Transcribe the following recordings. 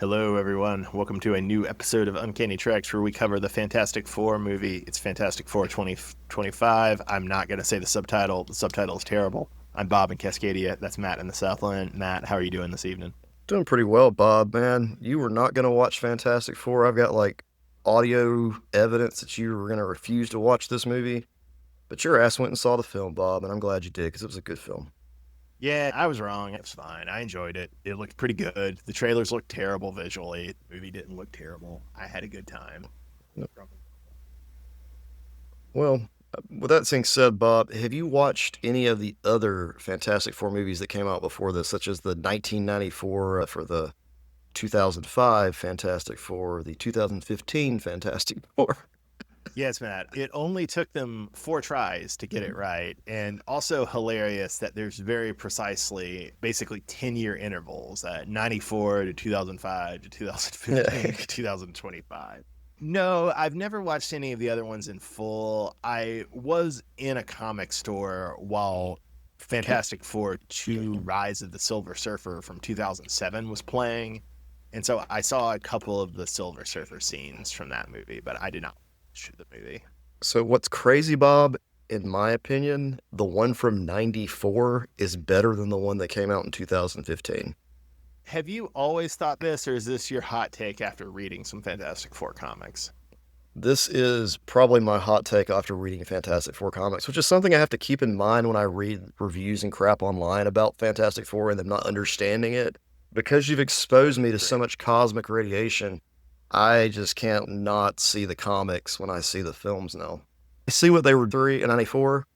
Hello, everyone. Welcome to a new episode of Uncanny Treks where we cover the Fantastic Four movie. It's Fantastic Four 2025. I'm not going to say the subtitle. The subtitle is terrible. I'm Bob in Cascadia. That's Matt in the Southland. Matt, how are you doing this evening? Doing pretty well, Bob, man. You were not going to watch Fantastic Four. I've got like audio evidence that you were going to refuse to watch this movie, but your ass went and saw the film, Bob, and I'm glad you did because it was a good film. Yeah, I was wrong. It's fine. I enjoyed it. It looked pretty good. The trailers looked terrible visually. The movie didn't look terrible. I had a good time. Well, with that being said, Bob, have you watched any of the other Fantastic Four movies that came out before this, such as the 1994 for the 2005 Fantastic Four, the 2015 Fantastic Four? Yes, Matt. It only took them 4 tries to get it right. And also hilarious that there's very precisely, basically 10-year intervals, 94 to 2005 to 2015 to 2025. No, I've never watched any of the other ones in full. I was in a comic store while Fantastic Four 2 Rise of the Silver Surfer from 2007 was playing. And so I saw a couple of the Silver Surfer scenes from that movie, but I did not watch the movie. So what's crazy, Bob, in my opinion, the one from 94 is better than the one that came out in 2015. Have you always thought this, or is this your hot take after reading some Fantastic Four comics? This is probably my hot take after reading Fantastic Four comics, which is something I have to keep in mind when I read reviews and crap online about Fantastic Four and them not understanding it. Because you've exposed me to so much cosmic radiation, I just can't not see the comics when I see the films now. I see what they were doing in 94,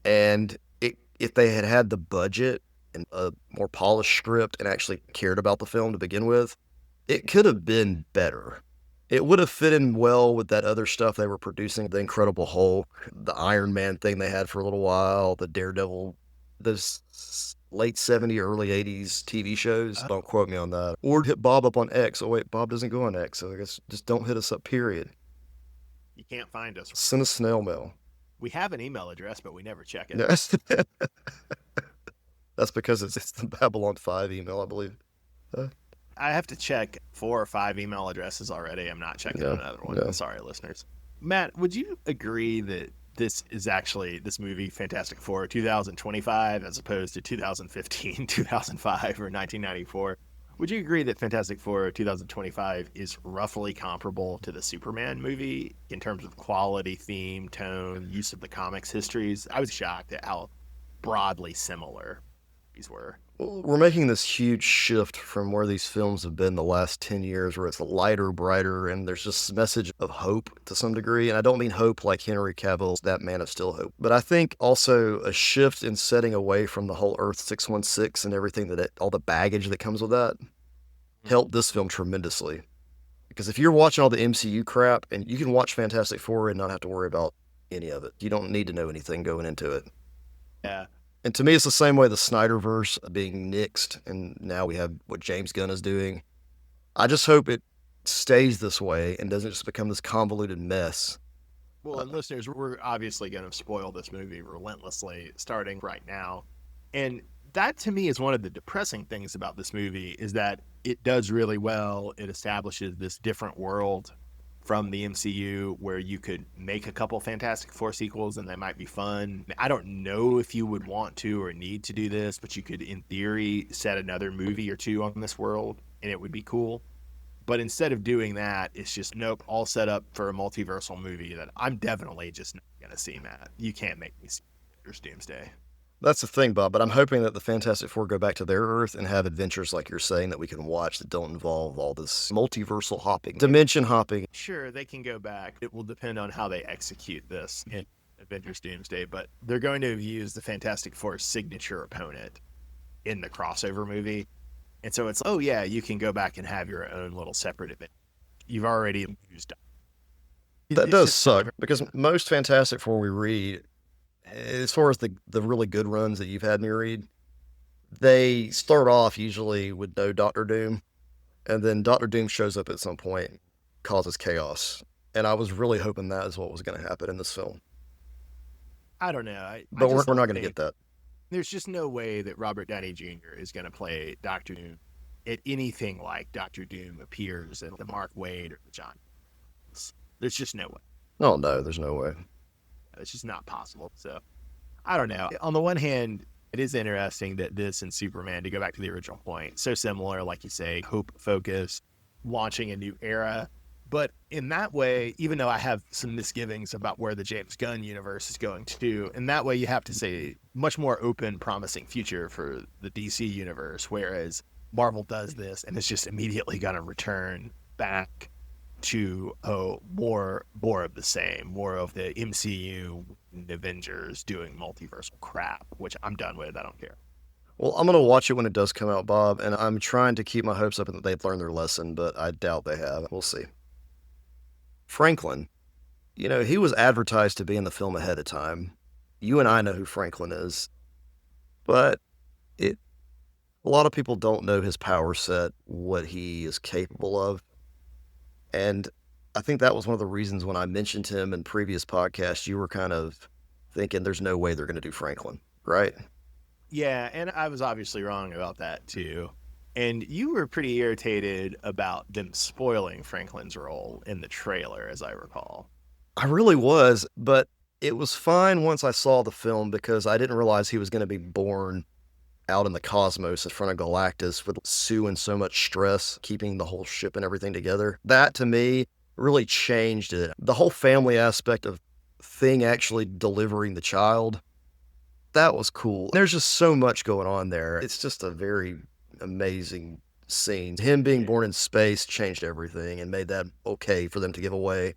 and if they had had the budget and a more polished script and actually cared about the film to begin with, it could have been better. It would have fit in well with that other stuff they were producing, the Incredible Hulk, the Iron Man thing they had for a little while, the Daredevil, those late 70s, early 80s TV shows. Don't quote me on that. Or hit Bob up on X. Oh, wait, Bob doesn't go on X, so I guess just don't hit us up, period. You can't find us. Send a snail mail. We have an email address, but we never check it. Yes. That's because it's the Babylon 5 email, I believe. I have to check 4 or 5 email addresses already. I'm not checking another one. Yeah. Sorry, listeners. Matt, would you agree that this is actually this movie, Fantastic Four 2025, as opposed to 2015, 2005, or 1994? Would you agree that Fantastic Four 2025 is roughly comparable to the Superman movie in terms of quality, theme, tone, use of the comics histories? I was shocked at how broadly similar these were. Well, we're making this huge shift from where these films have been the last 10 years, where it's lighter, brighter, and there's just a message of hope to some degree. And I don't mean hope like Henry Cavill's that Man of Steel hope, but I think also a shift in setting away from the whole Earth 616 and everything all the baggage that comes with that helped this film tremendously. Because if you're watching all the MCU crap, and you can watch Fantastic Four and not have to worry about any of it, you don't need to know anything going into it. Yeah. And to me, it's the same way the Snyderverse being nixed, and now we have what James Gunn is doing. I just hope it stays this way and doesn't just become this convoluted mess. Well, and listeners, we're obviously going to spoil this movie relentlessly starting right now. And that to me is one of the depressing things about this movie is that it does really well. It establishes this different world from the MCU where you could make a couple Fantastic Four sequels and they might be fun. I don't know if you would want to or need to do this, but you could, in theory, set another movie or two on this world and it would be cool. But instead of doing that, it's just, nope, all set up for a multiversal movie that I'm definitely just not going to see, Matt. You can't make me see Avengers Doomsday. That's the thing, Bob, but I'm hoping that the Fantastic Four go back to their Earth and have adventures like you're saying that we can watch that don't involve all this multiversal hopping, dimension hopping. Sure, they can go back. It will depend on how they execute this in Avengers Doomsday, but they're going to use the Fantastic Four's signature opponent in the crossover movie. And so it's, oh yeah, you can go back and have your own little separate event. You've already used it. That does suck because most Fantastic Four we read, as far as the really good runs that you've had me read, they start off usually with no Doctor Doom, and then Doctor Doom shows up at some point, causes chaos. And I was really hoping that is what was going to happen in this film. I don't know. But we're not going to get that. There's just no way that Robert Downey Jr. is going to play Doctor Doom at anything like Doctor Doom appears in the Mark Waid or the John. There's just no way. Oh, no, there's no way. It's just not possible. So I don't know. On the one hand, it is interesting that this and Superman, to go back to the original point, so similar, like you say, hope focus, launching a new era. But in that way, even though I have some misgivings about where the James Gunn universe is going to, in that way, you have to say much more open, promising future for the DC universe. Whereas Marvel does this and it's just immediately going to return back to more of the same, more of the MCU and Avengers doing multiversal crap, which I'm done with. I don't care. Well, I'm gonna watch it when it does come out, Bob, and I'm trying to keep my hopes up that they've learned their lesson, but I doubt they have. We'll see. Franklin, he was advertised to be in the film ahead of time. You and I know who Franklin is, but it a lot of people don't know his power set, what he is capable of. And I think that was one of the reasons when I mentioned him in previous podcasts, you were kind of thinking there's no way they're going to do Franklin, right? Yeah, and I was obviously wrong about that too. And you were pretty irritated about them spoiling Franklin's role in the trailer, as I recall. I really was, but it was fine once I saw the film because I didn't realize he was going to be born out in the cosmos in front of Galactus with Sue in so much stress, keeping the whole ship and everything together. That to me really changed it. The whole family aspect of Thing actually delivering the child, that was cool. There's just so much going on there. It's just a very amazing scene. Him being born in space changed everything and made that okay for them to give away.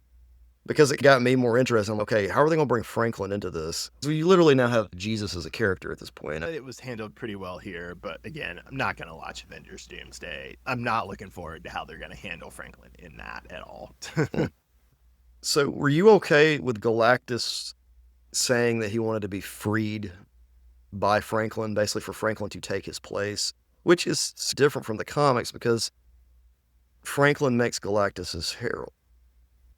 Because it got me more interested. I'm like, okay, how are they going to bring Franklin into this? So you literally now have Jesus as a character at this point. It was handled pretty well here, but again, I'm not going to watch Avengers Doomsday. I'm not looking forward to how they're going to handle Franklin in that at all. So were you okay with Galactus saying that he wanted to be freed by Franklin, basically for Franklin to take his place, which is different from the comics because Franklin makes Galactus his herald.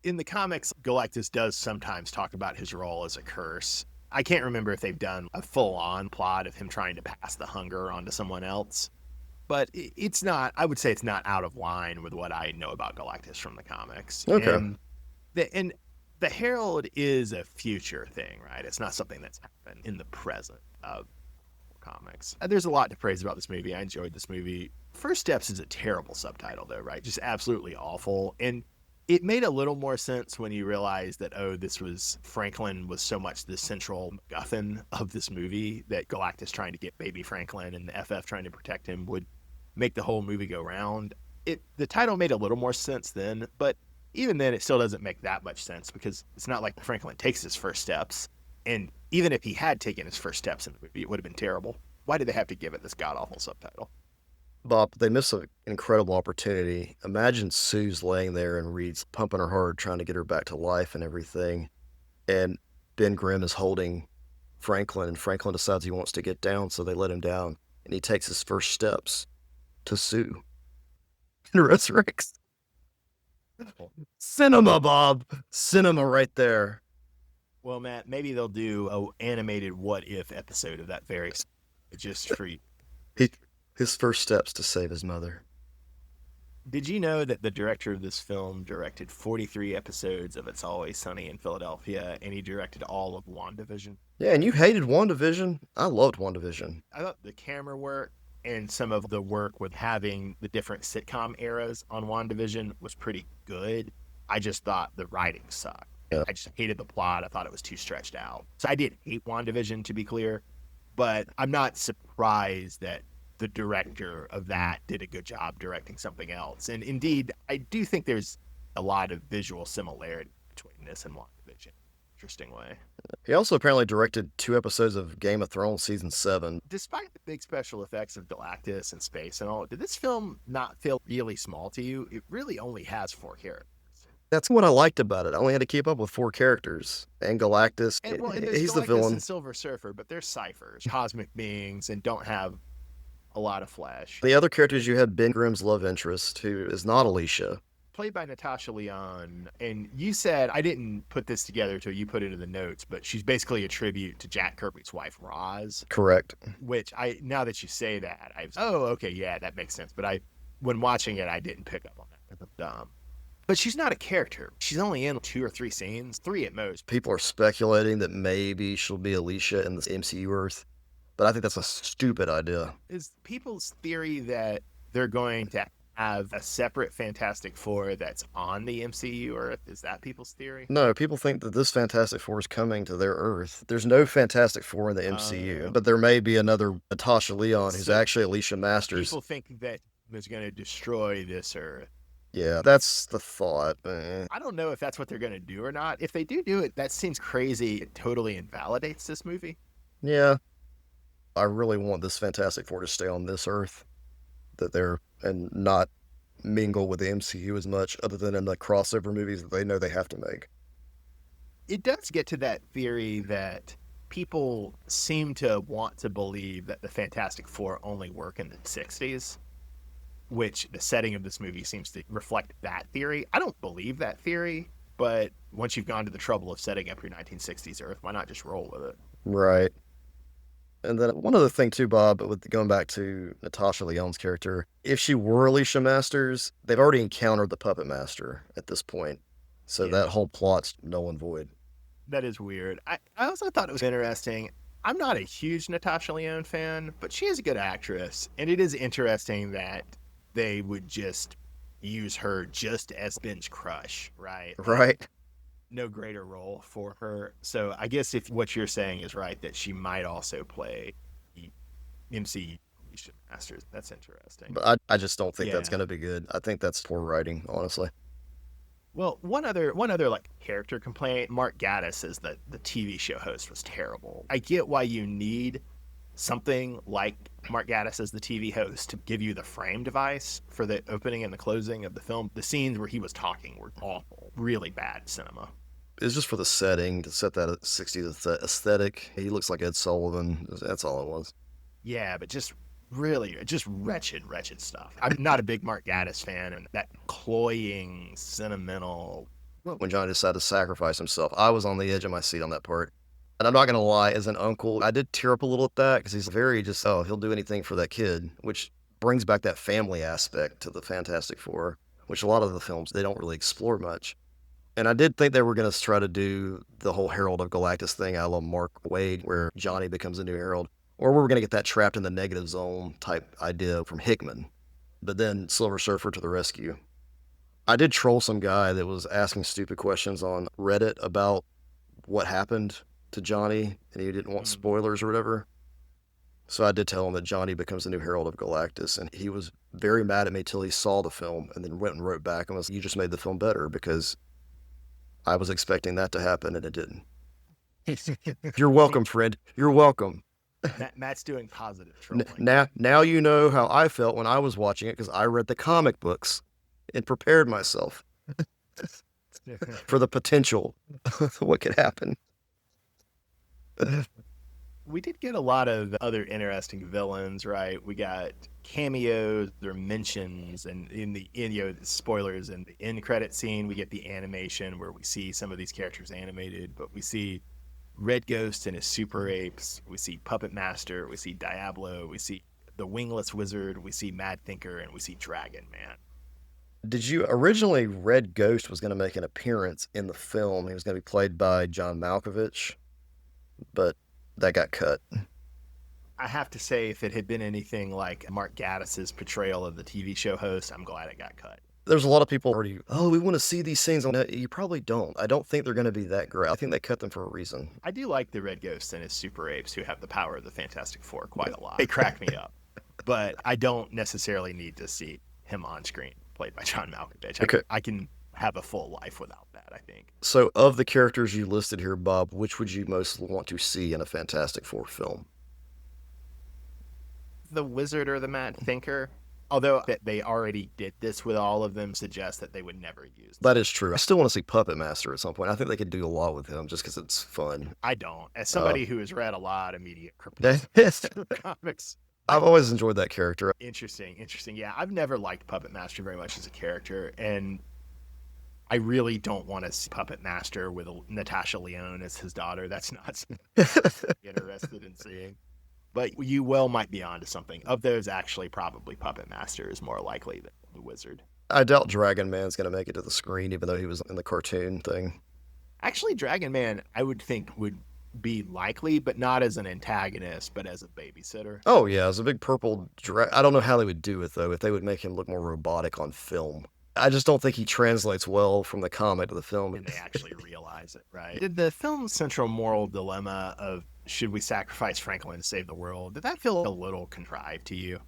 In the comics, Galactus does sometimes talk about his role as a curse. I can't remember if they've done a full-on plot of him trying to pass the hunger on to someone else, but it's not, I would say it's not out of line with what I know about Galactus from the comics. Okay. And the Herald is a future thing, right? It's not something that's happened in the present of comics. There's a lot to praise about this movie. I enjoyed this movie. First Steps is a terrible subtitle, though, right? Just absolutely awful. And it made a little more sense when you realize that, Franklin was so much the central MacGuffin of this movie that Galactus trying to get baby Franklin and the FF trying to protect him would make the whole movie go round. The title made a little more sense then, but even then it still doesn't make that much sense because it's not like Franklin takes his first steps. And even if he had taken his first steps in the movie, it would have been terrible. Why did they have to give it this god-awful subtitle? Bob, they missed an incredible opportunity. Imagine Sue's laying there and Reed's pumping her hard, trying to get her back to life and everything. And Ben Grimm is holding Franklin, and Franklin decides he wants to get down, so they let him down. And he takes his first steps to Sue and resurrects. Cinema, Bob. Cinema right there. Well, Matt, maybe they'll do an animated what if episode of that very just for you. His first steps to save his mother. Did you know that the director of this film directed 43 episodes of It's Always Sunny in Philadelphia, and he directed all of WandaVision? Yeah, and you hated WandaVision. I loved WandaVision. I thought the camera work and some of the work with having the different sitcom eras on WandaVision was pretty good. I just thought the writing sucked. Yeah. I just hated the plot. I thought it was too stretched out. So I did hate WandaVision, to be clear, but I'm not surprised that the director of that did a good job directing something else. And indeed, I do think there's a lot of visual similarity between this and WandaVision. Interesting way. He also apparently directed 2 episodes of Game of Thrones season 7. Despite the big special effects of Galactus and space and all, did this film not feel really small to you? It really only has 4 characters. That's what I liked about it. I only had to keep up with 4 characters. And Galactus, And he's Galactus the villain. and Silver Surfer, but they're ciphers, cosmic beings, and don't have a lot of flesh. The other characters, you had Ben Grimm's love interest, who is not Alicia. Played by Natasha Lyonne. And you said, I didn't put this together until you put it in the notes, but she's basically a tribute to Jack Kirby's wife, Roz. Correct. Which now that you say that, okay, yeah, that makes sense. But when watching it, I didn't pick up on that because I'm dumb. But she's not a character. She's only in 2 or 3 scenes, 3 at most. People are speculating that maybe she'll be Alicia in the MCU Earth, but I think that's a stupid idea. Is people's theory that they're going to have a separate Fantastic Four that's on the MCU Earth? Is that people's theory? No, people think that this Fantastic Four is coming to their Earth. There's no Fantastic Four in the MCU, but there may be another Natasha Lyonne who's So actually Alicia Masters. people think that is going to destroy this Earth. Yeah, that's the thought. I don't know if that's what they're going to do or not. If they do it, that seems crazy. It totally invalidates this movie. Yeah, I really want this Fantastic Four to stay on this Earth, and not mingle with the MCU as much, other than in the crossover movies that they know they have to make. It does get to that theory that people seem to want to believe that the Fantastic Four only work in the 60s, which the setting of this movie seems to reflect that theory. I don't believe that theory, but once you've gone to the trouble of setting up your 1960s Earth, why not just roll with it? Right. And then one other thing too, Bob, with going back to Natasha Lyonne's character, if she were Alicia Masters, they've already encountered the Puppet Master at this point. So that whole plot's null and void. That is weird. I also thought it was interesting. I'm not a huge Natasha Lyonne fan, but she is a good actress. And it is interesting that they would just use her just as Ben's crush, right? Right. No greater role for her. So I guess if what you're saying is right, that she might also play the MCU Masters. That's interesting. But I just don't think that's going to be good. I think that's poor writing, honestly. Well, one other like character complaint, Mark Gatiss as the TV show host was terrible. I get why you need something like Mark Gatiss as the TV host to give you the frame device for the opening and the closing of the film. The scenes where he was talking were awful, really bad cinema. It's just for the setting, to set that 60s aesthetic. He looks like Ed Sullivan. That's all it was. Yeah, but just wretched stuff. I'm not a big Mark Gatiss fan, and that cloying, sentimental. When Johnny decided to sacrifice himself, I was on the edge of my seat on that part. And I'm not going to lie, as an uncle, I did tear up a little at that, because he's very just, he'll do anything for that kid, which brings back that family aspect to the Fantastic Four, which a lot of the films, they don't really explore much. And I did think they were going to try to do the whole Herald of Galactus thing I love Mark Waid, where Johnny becomes a new Herald. Or we were going to get that trapped in the negative zone type idea from Hickman. But then Silver Surfer to the rescue. I did troll some guy that was asking stupid questions on Reddit about what happened to Johnny, and he didn't want spoilers or whatever. So I did tell him that Johnny becomes the new Herald of Galactus, and he was very mad at me till he saw the film, and then went and wrote back and was, "You just made the film better, because I was expecting that to happen, and it didn't." You're welcome, friend. You're welcome. Matt's doing positive trolling. Now you know how I felt when I was watching it, because I read the comic books and prepared myself for the potential what could happen. We did get a lot of other interesting villains, right? We got cameos or mentions, and in spoilers in the end credit scene, we get the animation where we see some of these characters animated, but we see Red Ghost and his super apes, we see Puppet Master, we see Diablo, we see the Wingless Wizard, we see Mad Thinker, and we see Dragon Man. Did you originally, Red Ghost was going to make an appearance in the film? He was going to be played by John Malkovich, but that got cut. I have to say, if it had been anything like Mark Gatiss's portrayal of the TV show host, I'm glad it got cut. There's a lot of people already, we want to see these scenes. No, you probably don't. I don't think they're going to be that great. I think they cut them for a reason. I do like the Red Ghost and his super apes who have the power of the Fantastic Four quite a lot. They crack me up. But I don't necessarily need to see him on screen, played by John Malkovich. Okay. I can have a full life without that, I think. So, of the characters you listed here, Bob, which would you most want to see in a Fantastic Four film? The Wizard or the Mad Thinker. Although that they already did this with all of them, suggests that they would never use them. That is true. I still want to see Puppet Master at some point. I think they could do a lot with him just because it's fun. I don't. As somebody who has read a lot of mediocre comics, I've always enjoyed that character. Interesting. Yeah, I've never liked Puppet Master very much as a character, and I really don't want to see Puppet Master with Natasha Lyonne as his daughter. That's not something I'm interested in seeing. But you well might be onto something. Of those, actually, probably Puppet Master is more likely than the Wizard. I doubt Dragon Man's gonna make it to the screen, even though he was in the cartoon thing. Actually, Dragon Man, I would think would be likely, but not as an antagonist, but as a babysitter. Oh yeah, it's a big purple I don't know how they would do it though, if they would make him look more robotic on film. I just don't think he translates well from the comic to the film. And they actually realize it, right? Did the film's central moral dilemma of should we sacrifice Franklin to save the world, did that feel a little contrived to you?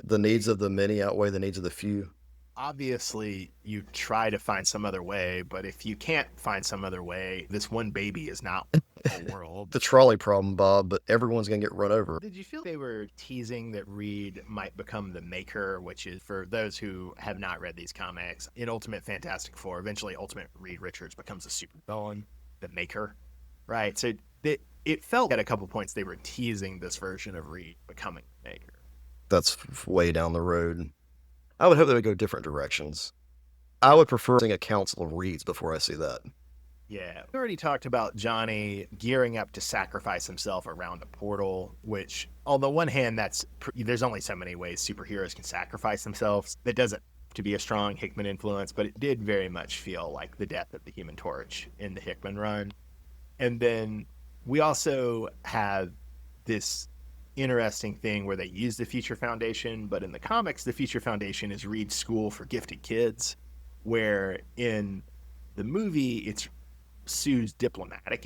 The needs of the many outweigh the needs of the few. Obviously, you try to find some other way, but if you can't find some other way, this one baby is not the world. The trolley problem, Bob, but everyone's gonna get run over. Did you feel they were teasing that Reed might become the Maker, which is, for those who have not read these comics, in Ultimate Fantastic Four, eventually Ultimate Reed Richards becomes a supervillain, the Maker, right? So it felt at a couple points they were teasing this version of Reed becoming the Maker. That's way down the road. I would hope they would go different directions. I would prefer seeing a council of Reeds before I see that. Yeah, we already talked about Johnny gearing up to sacrifice himself around a portal, which, on the one hand, there's only so many ways superheroes can sacrifice themselves. That doesn't have to be a strong Hickman influence, but it did very much feel like the death of the Human Torch in the Hickman run. And then we also have this interesting thing where they use the Future Foundation, but in the comics, the Future Foundation is Reed's school for gifted kids, where in the movie, it's Sue's diplomatic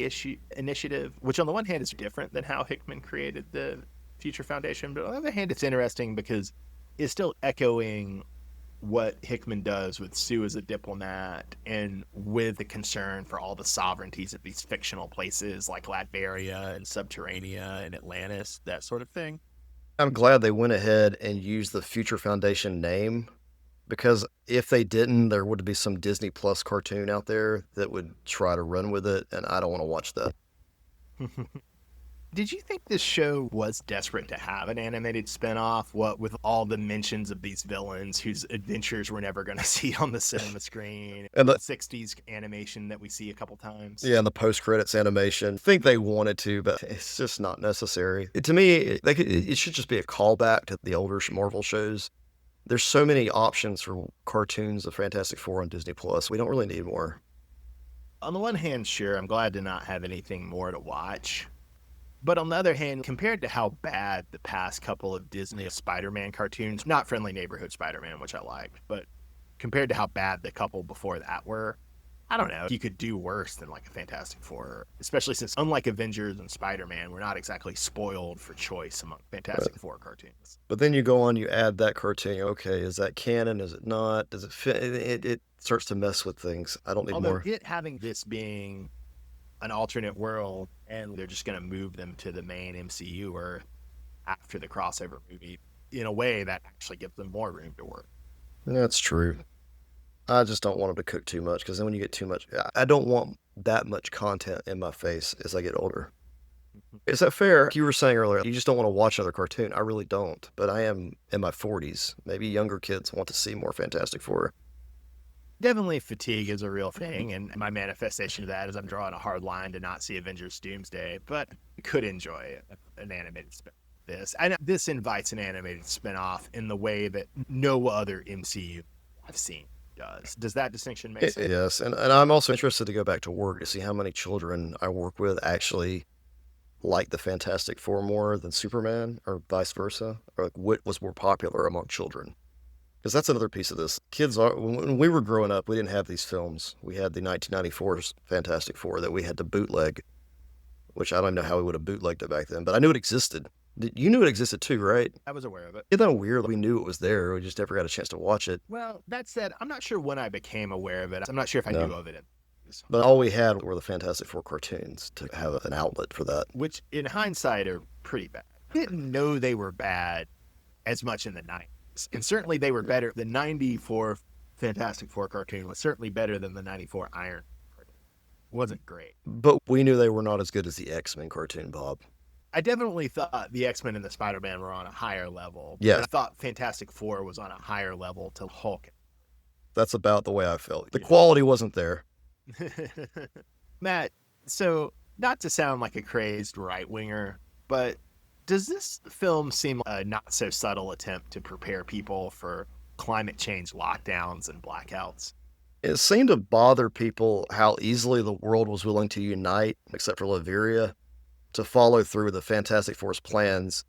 initiative, which on the one hand is different than how Hickman created the Future Foundation, but on the other hand, it's interesting because it's still echoing what Hickman does with Sue as a diplomat and with the concern for all the sovereignties of these fictional places like Latveria and Subterranea and Atlantis, that sort of thing. I'm glad they went ahead and used the Future Foundation name because if they didn't, there would be some Disney Plus cartoon out there that would try to run with it, and I don't want to watch that. Did you think this show was desperate to have an animated spinoff? What with all the mentions of these villains whose adventures we're never going to see on the cinema screen, And the '60s animation that we see a couple times? yeah, and the post credits animation. I think they wanted to, but it's just not necessary. To me, it should just be a callback to the older Marvel shows. There's so many options for cartoons of Fantastic Four on Disney Plus. We don't really need more. On the one hand, sure, I'm glad to not have anything more to watch. But on the other hand, compared to how bad the past couple of Disney Spider-Man cartoons, not Friendly Neighborhood Spider-Man, which I liked, but compared to how bad the couple before that were, I don't know, you could do worse than like a Fantastic Four, especially since unlike Avengers and Spider-Man, we're not exactly spoiled for choice among Fantastic Four cartoons. But then you go on, you add that cartoon. Okay, is that canon? Is it not? Does it fit? It starts to mess with things. I don't need Although more. it having this being an alternate world and they're just going to move them to the main MCU or after the crossover movie, in a way that actually gives them more room to work. That's true. I just don't want them to cook too much because then when you get too much, I don't want that much content in my face as I get older. Is that fair? You were saying earlier, you just don't want to watch another cartoon. I really don't, but I am in my 40s. Maybe younger kids want to see more Fantastic Four. Definitely fatigue is a real thing, and my manifestation of that is I'm drawing a hard line to not see Avengers Doomsday, but I could enjoy an animated spin. This invites an animated spinoff in the way that no other MCU I've seen does. Does that distinction make sense? Yes, and I'm also interested to go back to work to see how many children I work with actually like the Fantastic Four more than Superman, or vice versa, or like what was more popular among children. Because that's another piece of this. When we were growing up, we didn't have these films. We had the 1994's Fantastic Four that we had to bootleg, which I don't know how we would have bootlegged it back then, but I knew it existed. You knew it existed too, right? I was aware of it. Isn't that weird? We knew it was there. We just never got a chance to watch it. Well, that said, I'm not sure when I became aware of it. I'm not sure if I No. knew of it. But all we had were the Fantastic Four cartoons to have an outlet for that. Which, in hindsight, are pretty bad. I didn't know they were bad as much in the 90s. And certainly they were better. The 94 Fantastic Four cartoon was certainly better than the 94 Iron cartoon. Wasn't great. But we knew they were not as good as the X-Men cartoon, Bob. I definitely thought the X-Men and the Spider-Man were on a higher level. Yeah. I thought Fantastic Four was on a higher level to Hulk. That's about the way I felt. The quality wasn't there. Matt, so not to sound like a crazed right-winger, but Does this film seem a not so subtle attempt to prepare people for climate change lockdowns and blackouts? It seemed to bother people how easily the world was willing to unite, except for Latveria, to follow through with the Fantastic Four's plans.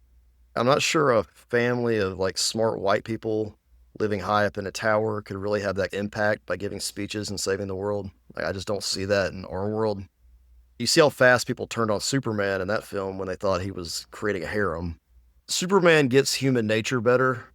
I'm not sure a family of like smart white people living high up in a tower could really have that impact by giving speeches and saving the world. Like, I just don't see that in our world. You see how fast people turned on Superman in that film when they thought he was creating a harem. Superman gets human nature better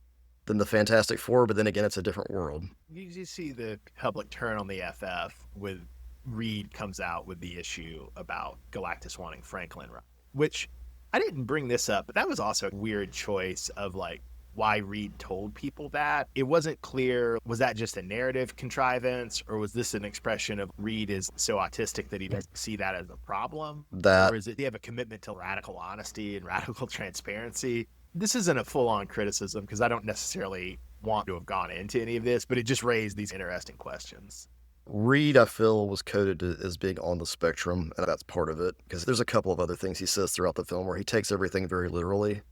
than the Fantastic Four, but then again, it's a different world. You see the public turn on the FF with Reed comes out with the issue about Galactus wanting Franklin, right? Which I didn't bring this up, but that was also a weird choice of like why Reed told people that. It wasn't clear, was that just a narrative contrivance, or was this an expression of Reed is so autistic that he doesn't see that as a problem? That Or is it they have a commitment to radical honesty and radical transparency? This isn't a full on criticism because I don't necessarily want to have gone into any of this, but it just raised these interesting questions. Reed, I feel, was coded as being on the spectrum, and that's part of it, because there's a couple of other things he says throughout the film where he takes everything very literally.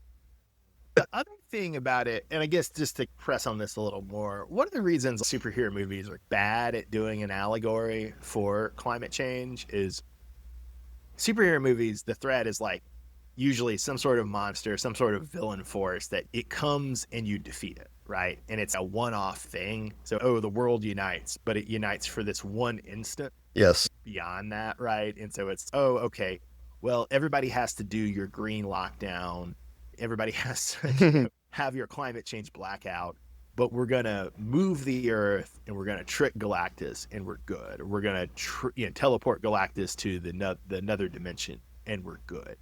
The other thing about it, and I guess just to press on this a little more, one of the reasons superhero movies are bad at doing an allegory for climate change is superhero movies, the threat is like usually some sort of monster, some sort of villain force that it comes and you defeat it, right? And it's a one off thing. So, oh, the world unites, but it unites for this one instant. Yes. Beyond that, right? And so it's, oh, okay, well, everybody has to do your green lockdown. Everybody has to have your climate change blackout, but we're going to move the Earth and we're going to trick Galactus and we're good. We're going to teleport Galactus to the another dimension and we're good.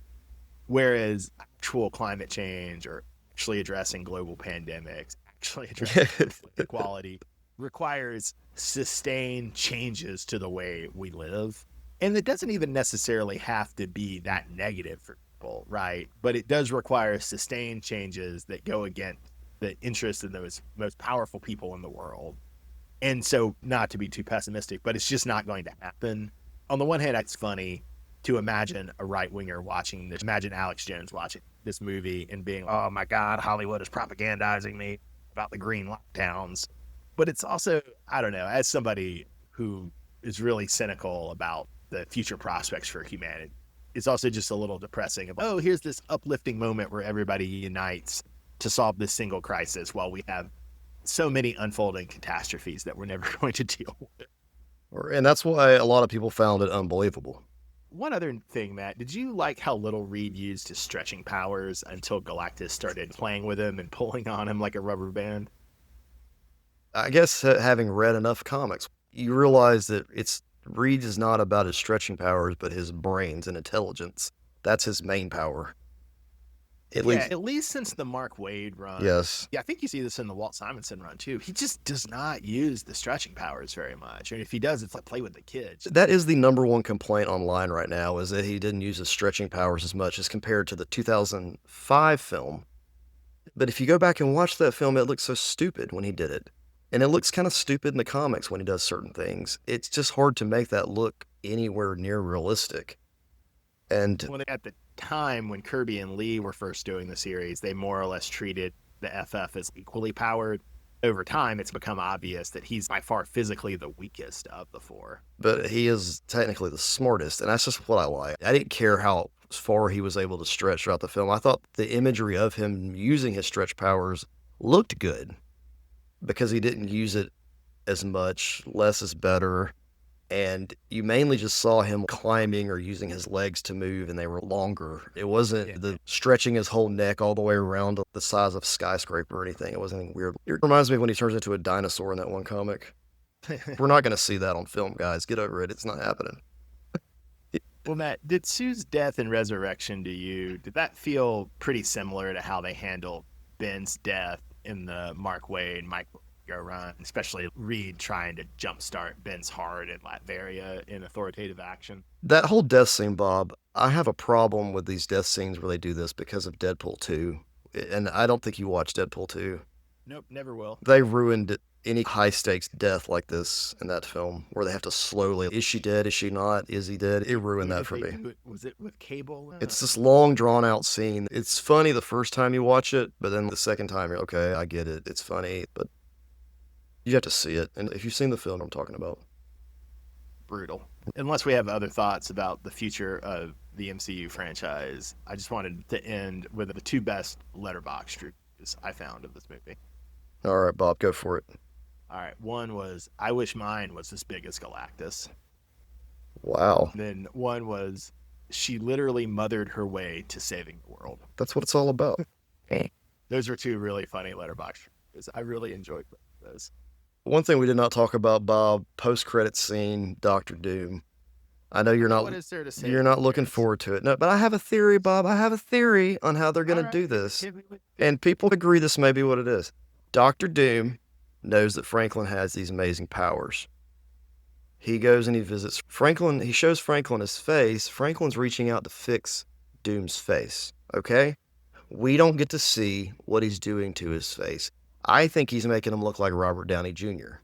Whereas actual climate change or actually addressing global pandemics, actually addressing equality requires sustained changes to the way we live. And it doesn't even necessarily have to be that negative for people, right? But it does require sustained changes that go against the interests of those most powerful people in the world. And so, not to be too pessimistic, but it's just not going to happen. On the one hand, it's funny to imagine a right winger watching this. Imagine Alex Jones watching this movie and being, oh my God, Hollywood is propagandizing me about the green lockdowns. But it's also, I don't know, as somebody who is really cynical about the future prospects for humanity, it's also just a little depressing of, oh, here's this uplifting moment where everybody unites to solve this single crisis while we have so many unfolding catastrophes that we're never going to deal with. And that's why a lot of people found it unbelievable. One other thing, Matt, did you like how little Reed used his stretching powers until Galactus started playing with him and pulling on him like a rubber band? I guess having read enough comics, you realize that Reed is not about his stretching powers, but his brains and intelligence. That's his main power. At least since the Mark Waid run. Yes. Yeah, I think you see this in the Walt Simonson run too. He just does not use the stretching powers very much. And if he does, it's like play with the kids. That is the number one complaint online right now, is that he didn't use his stretching powers as much as compared to the 2005 film. But if you go back and watch that film, it looks so stupid when he did it. And it looks kind of stupid in the comics when he does certain things. It's just hard to make that look anywhere near realistic. And well, at the time when Kirby and Lee were first doing the series, they more or less treated the FF as equally powered. Over time, it's become obvious that he's by far physically the weakest of the four. But he is technically the smartest, and that's just what I like. I didn't care how far he was able to stretch throughout the film. I thought the imagery of him using his stretch powers looked good because he didn't use it as much. Less is better. And you mainly just saw him climbing or using his legs to move, and they were longer. It wasn't the stretching his whole neck all the way around the size of a skyscraper or anything. It wasn't anything weird. It reminds me of when he turns into a dinosaur in that one comic. We're not going to see that on film, guys. Get over it. It's not happening. Well, Matt, did Sue's death and resurrection to you, did that feel pretty similar to how they handled Ben's death in the Mark Waid, Mike run, especially Reed trying to jumpstart Ben's heart in Latveria in authoritative action? That whole death scene, Bob, I have a problem with these death scenes where they do this because of Deadpool 2. And I don't think you watched Deadpool 2. Nope, never will. They ruined any high stakes death like this in that film where they have to slowly, is she dead? Is she not? Is he dead? It ruined Who that did for they me. do it? Was it with Cable? It's this long drawn out scene. It's funny the first time you watch it, but then the second time you're okay, I get it. It's funny, but you have to see it. And if you've seen the film I'm talking about. Brutal. Unless we have other thoughts about the future of the MCU franchise, I just wanted to end with the two best letterbox reviews I found of this movie. All right, Bob, go for it. All right, one was I wish mine was as big as Galactus. Wow. Then one was she literally mothered her way to saving the world. That's what it's all about. Those were two really funny letterbox reviews. I really enjoyed those. One thing we did not talk about, Bob, post-credit scene, Doctor Doom. I know What is there to say? you're not looking forward to it. No, but I have a theory, Bob. I have a theory on how they're going to do this. And people agree this may be what it is. Doctor Doom knows that Franklin has these amazing powers. He goes and he visits Franklin. He shows Franklin his face. Franklin's reaching out to fix Doom's face. Okay? We don't get to see what he's doing to his face. I think he's making him look like Robert Downey Jr.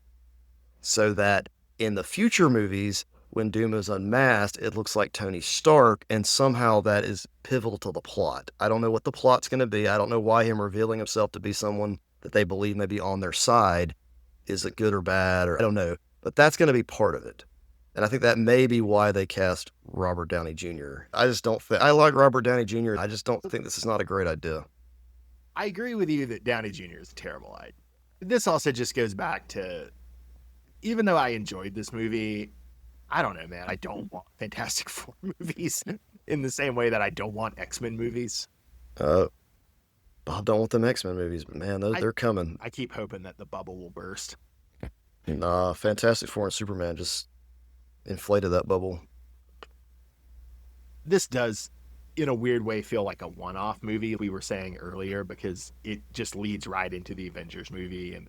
so that in the future movies, when Doom is unmasked, it looks like Tony Stark, and somehow that is pivotal to the plot. I don't know what the plot's going to be. I don't know why him revealing himself to be someone that they believe may be on their side is it good or bad, or I don't know. But that's going to be part of it. And I think that may be why they cast Robert Downey Jr. I just don't think, I like Robert Downey Jr. I just don't think this is not a great idea. I agree with you that Downey Jr. is a terrible idea. This also just goes back to, even though I enjoyed this movie, I don't know, man. I don't want Fantastic Four movies in the same way that I don't want X-Men movies. Bob don't want them X-Men movies, but man, they're coming. I keep hoping that the bubble will burst. Nah, Fantastic Four and Superman just inflated that bubble. This does, in a weird way, feel like a one-off movie, we were saying earlier, because it just leads right into the Avengers movie, and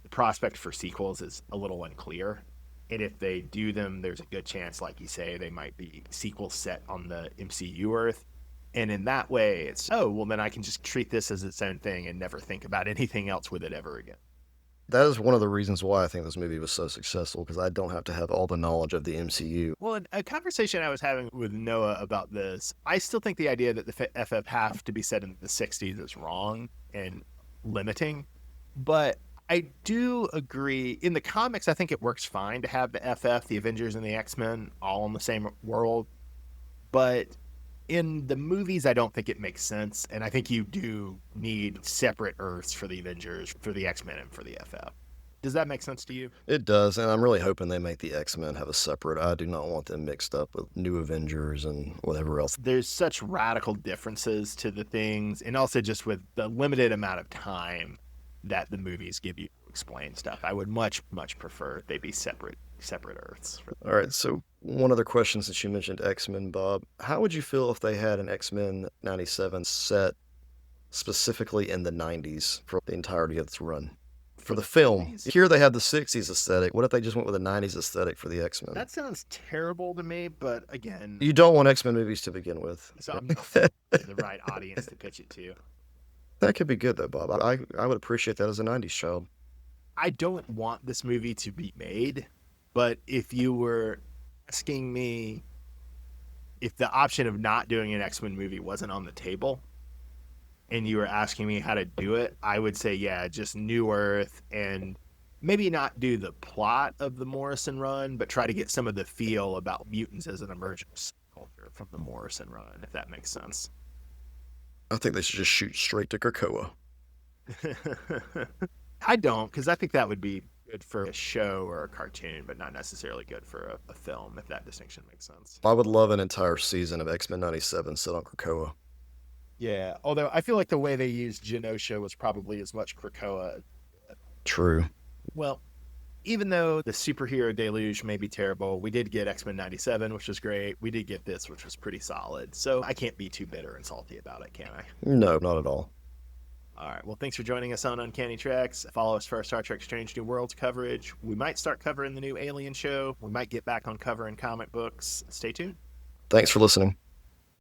the prospect for sequels is a little unclear. And if they do them, there's a good chance, like you say, they might be sequels set on the MCU Earth. And in that way, it's, oh, well, then I can just treat this as its own thing and never think about anything else with it ever again. That is one of the reasons why I think this movie was so successful, because I don't have to have all the knowledge of the MCU. Well, a conversation I was having with Noah about this, I still think the idea that the FF have to be set in the 60s is wrong and limiting. But I do agree. In the comics, I think it works fine to have the FF, the Avengers, and the X-Men all in the same world. But in the movies, I don't think it makes sense. And I think you do need separate Earths for the Avengers, for the X-Men, and for the FF. Does that make sense to you? It does, and I'm really hoping they make the X-Men have a separate. I do not want them mixed up with New Avengers and whatever else. There's such radical differences to the things, and also just with the limited amount of time that the movies give you to explain stuff. I would much prefer they be separate Earths. All right, so one other question since you mentioned X-Men, Bob. How would you feel if they had an X-Men 97 set specifically in the 90s for the entirety of its run? For the film. 90s? Here they have the 60s aesthetic. What if they just went with a 90s aesthetic for the X-Men? That sounds terrible to me, but again... You don't want X-Men movies to begin with. So I'm not the right audience to pitch it to. That could be good, though, Bob. I would appreciate that as a 90s child. I don't want this movie to be made, but if you were asking me if the option of not doing an X-Men movie wasn't on the table, and you were asking me how to do it, I would say, yeah, just New Earth, and maybe not do the plot of the Morrison run, but try to get some of the feel about mutants as an emergent culture from the Morrison run, if that makes sense. I think they should just shoot straight to Krakoa. I don't, because I think that would be good for a show or a cartoon, but not necessarily good for a film, if that distinction makes sense. I would love an entire season of X-Men 97 set on Krakoa. Yeah, although I feel like the way they used Genosha was probably as much Krakoa. True. Well, even though the superhero deluge may be terrible, we did get X-Men 97, which was great. We did get this, which was pretty solid. So I can't be too bitter and salty about it, can I? No, not at all. All right. Well, thanks for joining us on Uncanny Tracks. Follow us for our Star Trek Strange New Worlds coverage. We might start covering the new Alien show. We might get back on covering comic books. Stay tuned. Thanks for listening.